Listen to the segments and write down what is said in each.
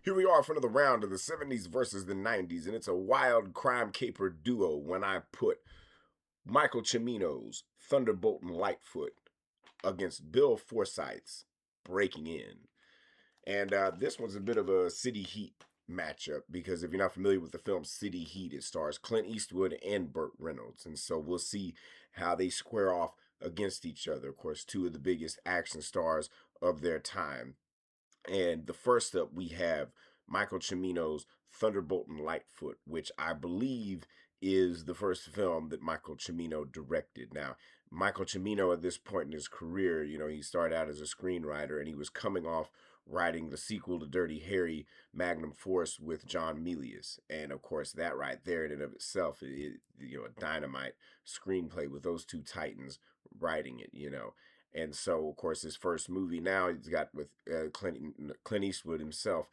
Here we are for another round of the 70s versus the 90s, and it's a wild crime caper duo when I put Michael Cimino's Thunderbolt Lightfoot against Bill Forsyth's Breaking In. And this one's a bit of a City Heat matchup because if you're not familiar with the film City Heat, it stars Clint Eastwood and Burt Reynolds. And so we'll see how they square off against each other. Of course, two of the biggest action stars of their time. And the first up, we have Michael Cimino's Thunderbolt and Lightfoot, which I believe is the first film that Michael Cimino directed. Now, Michael Cimino, at this point in his career, he started out as a screenwriter and he was coming off writing the sequel to Dirty Harry, Magnum Force, with John Milius. And of course, that right there in and of itself, a dynamite screenplay with those two titans writing it. And so, of course, his first movie now he's got with Clint Eastwood himself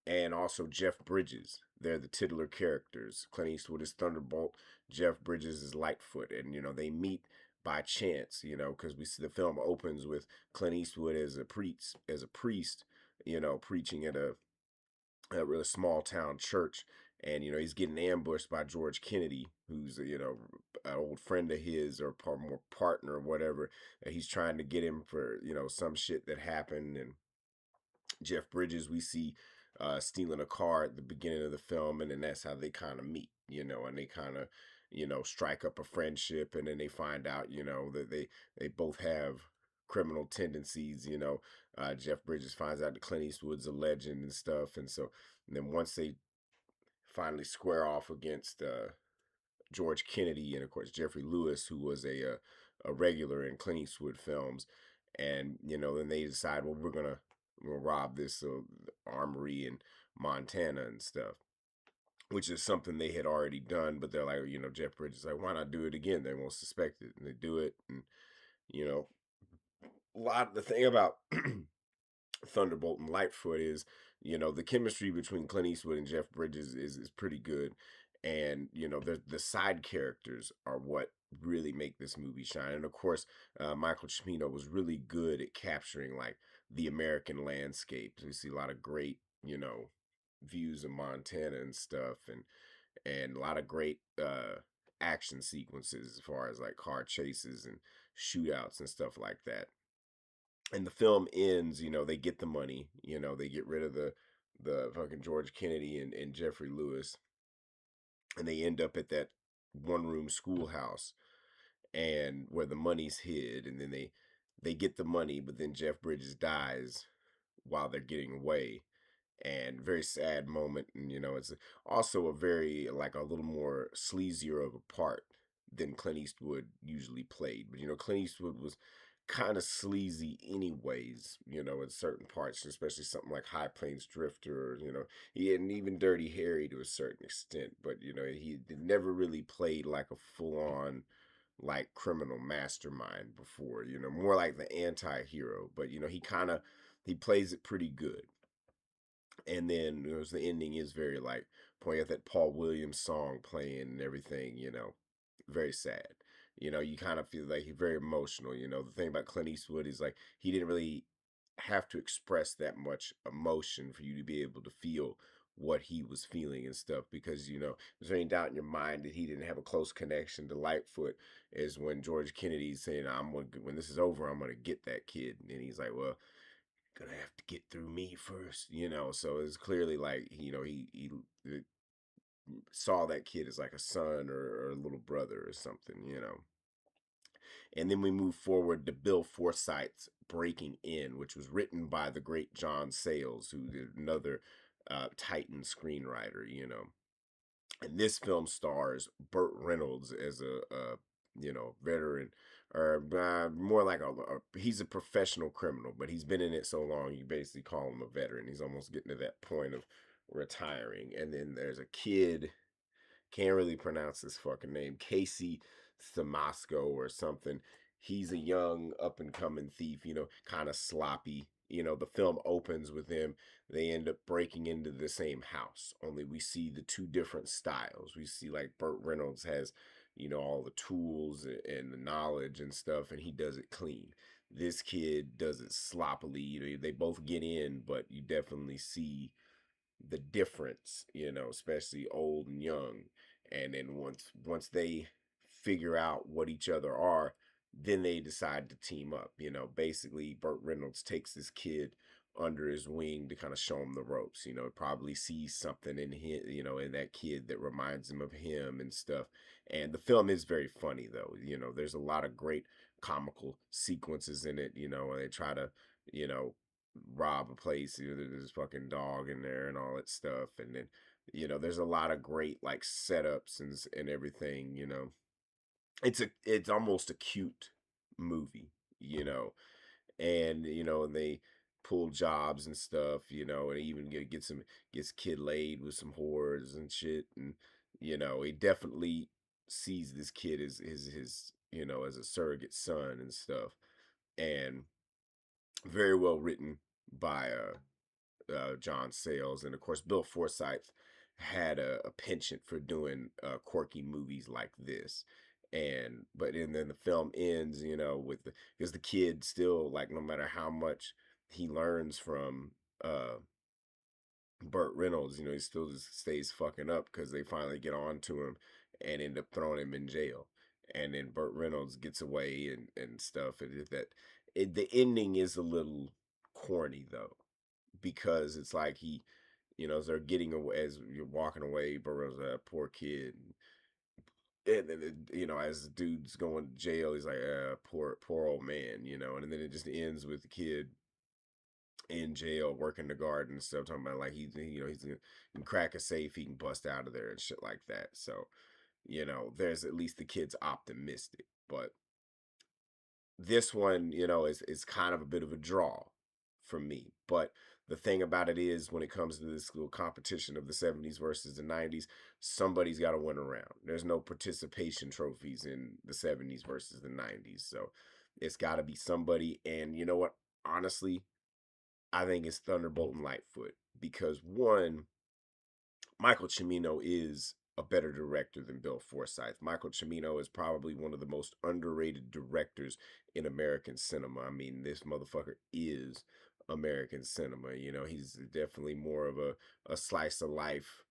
and also Jeff Bridges. They're the titular characters. Clint Eastwood is Thunderbolt, Jeff Bridges is Lightfoot. And, they meet by chance, because we see the film opens with Clint Eastwood as a priest, preaching at a really small town church. And, he's getting ambushed by George Kennedy, who's, an old friend of his or more partner or whatever. He's trying to get him for, some shit that happened. And Jeff Bridges, we see stealing a car at the beginning of the film. And then that's how they kind of meet, and they kind of, strike up a friendship. And then they find out, that they both have criminal tendencies. Jeff Bridges finds out that Clint Eastwood's a legend and stuff. And then once they finally square off against George Kennedy and of course Jeffrey Lewis, who was a regular in Clint Eastwood films, and then they decide, well, we'll rob this armory in Montana and stuff, which is something they had already done, but they're like, Jeff Bridges is like, why not do it again? They won't suspect it, and they do it, and the thing about Thunderbolt and Lightfoot is, the chemistry between Clint Eastwood and Jeff Bridges is pretty good. And, the side characters are what really make this movie shine. And of course, Michael Cimino was really good at capturing like the American landscapes. We see a lot of great, views of Montana and stuff and a lot of great action sequences as far as like car chases and shootouts and stuff like that. And the film ends, they get the money, they get rid of the fucking George Kennedy and Jeffrey Lewis, and they end up at that one room schoolhouse and where the money's hid, and then they get the money, but then Jeff Bridges dies while they're getting away. And very sad moment, and it's also a very like a little more sleazier of a part than Clint Eastwood usually played. But Clint Eastwood was kind of sleazy anyways, in certain parts, especially something like High Plains Drifter, he hadn't even Dirty Harry to a certain extent, but he never really played like a full-on like criminal mastermind before, more like the anti-hero, but he plays it pretty good. And then the ending is very like poignant, that Paul Williams song playing and everything, very sad. You kind of feel like he's very emotional. The thing about Clint Eastwood is like he didn't really have to express that much emotion for you to be able to feel what he was feeling and stuff, because there's any doubt in your mind that he didn't have a close connection to Lightfoot is when George Kennedy's saying, when this is over, I'm gonna get that kid, and he's like, well, gonna have to get through me first, so it's clearly like he saw that kid as like a son or a little brother or something. And then we move forward to Bill Forsyth's Breaking In, which was written by the great John Sayles, who did another Titan screenwriter. And this film stars Burt Reynolds as a veteran, or more like he's a professional criminal, but he's been in it so long, you basically call him a veteran. He's almost getting to that point of retiring. And then there's a kid, can't really pronounce his fucking name, Casey Samasco or something. He's a young up and coming thief, kind of sloppy. The film opens with him. They end up breaking into the same house, only we see the two different styles. We see like Burt Reynolds has, all the tools and the knowledge and stuff, and he does it clean. This kid does it sloppily. They both get in, but you definitely see the difference, especially old and young. And then once they figure out what each other are, then they decide to team up. Basically Burt Reynolds takes this kid under his wing to kind of show him the ropes. Probably sees something in him, in that kid that reminds him of him and stuff. And the film is very funny though. There's a lot of great comical sequences in it. And they try to, you know, rob a place. There's this fucking dog in there and all that stuff. And then, there's a lot of great like setups and everything. It's almost a cute movie. You know, and they pull jobs and stuff. And even gets kid laid with some whores and shit. And he definitely sees this kid as his as a surrogate son and stuff. And very well written by John Sayles, and of course Bill Forsyth had a penchant for doing quirky movies like this. And then the film ends, with because the kid still, like, no matter how much he learns from Burt Reynolds, he still just stays fucking up because they finally get on to him and end up throwing him in jail. And then Burt Reynolds gets away and stuff. The ending is a little corny though, because it's like as they're getting away, as you're walking away, Burt Reynolds, that poor kid. And then, as the dude's going to jail, he's like, poor old man, and then it just ends with the kid in jail working the garden and stuff, talking about like he's can crack a safe, he can bust out of there and shit like that. So there's at least the kid's optimistic. But this one, is kind of a bit of a draw for me. But the thing about it is, when it comes to this little competition of the 70s versus the 90s, somebody's got to win around. There's no participation trophies in the 70s versus the 90s. So it's got to be somebody. And you know what? Honestly, I think it's Thunderbolt and Lightfoot, because one, Michael Cimino is a better director than Bill Forsyth. Michael Cimino is probably one of the most underrated directors in American cinema. I mean, this motherfucker is American cinema. He's definitely more of a slice of life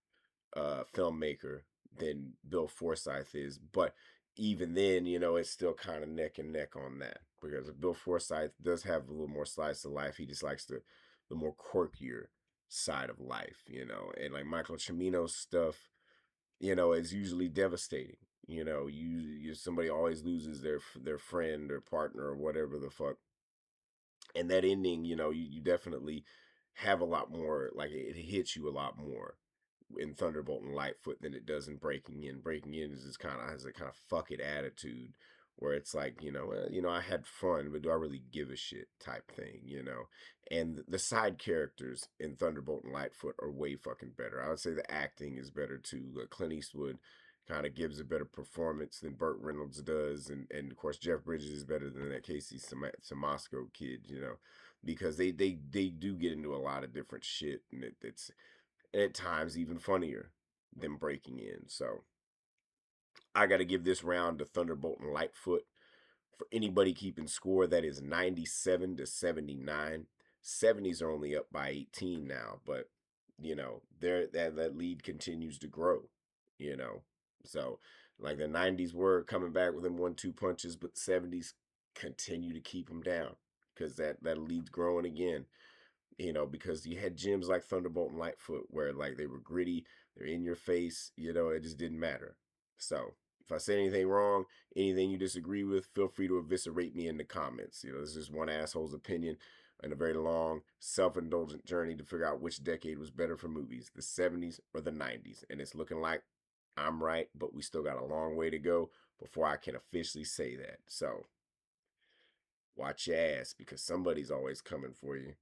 filmmaker than Bill Forsyth is. But even then, it's still kind of neck and neck on that, because Bill Forsyth does have a little more slice of life. He just likes the more quirkier side of life, and like Michael Cimino's stuff, is usually devastating. Somebody always loses their friend or partner or whatever the fuck, and that ending, you definitely have a lot more, like, it hits you a lot more in Thunderbolt and Lightfoot than it does in Breaking In. Breaking In is just kind of has a kind of fuck it attitude, where it's like, I had fun, but do I really give a shit type thing, And the side characters in Thunderbolt and Lightfoot are way fucking better. I would say the acting is better too. Clint Eastwood kind of gives a better performance than Burt Reynolds does, and of course Jeff Bridges is better than that Casey Samasco kid, because they do get into a lot of different shit, and it's at times even funnier than Breaking In. So I got to give this round to Thunderbolt and Lightfoot. For anybody keeping score, that is 97-79. 70s are only up by 18 now, but that lead continues to grow. You know, so like the 90s were coming back with them 1-2 punches, but the 70s continue to keep them down, because that lead's growing again. Because you had gyms like Thunderbolt and Lightfoot where, like, they were gritty, they're in your face, it just didn't matter. So if I said anything wrong, anything you disagree with, feel free to eviscerate me in the comments. This is just one asshole's opinion and a very long, self-indulgent journey to figure out which decade was better for movies, the 70s or the 90s. And it's looking like I'm right, but we still got a long way to go before I can officially say that. So watch your ass, because somebody's always coming for you.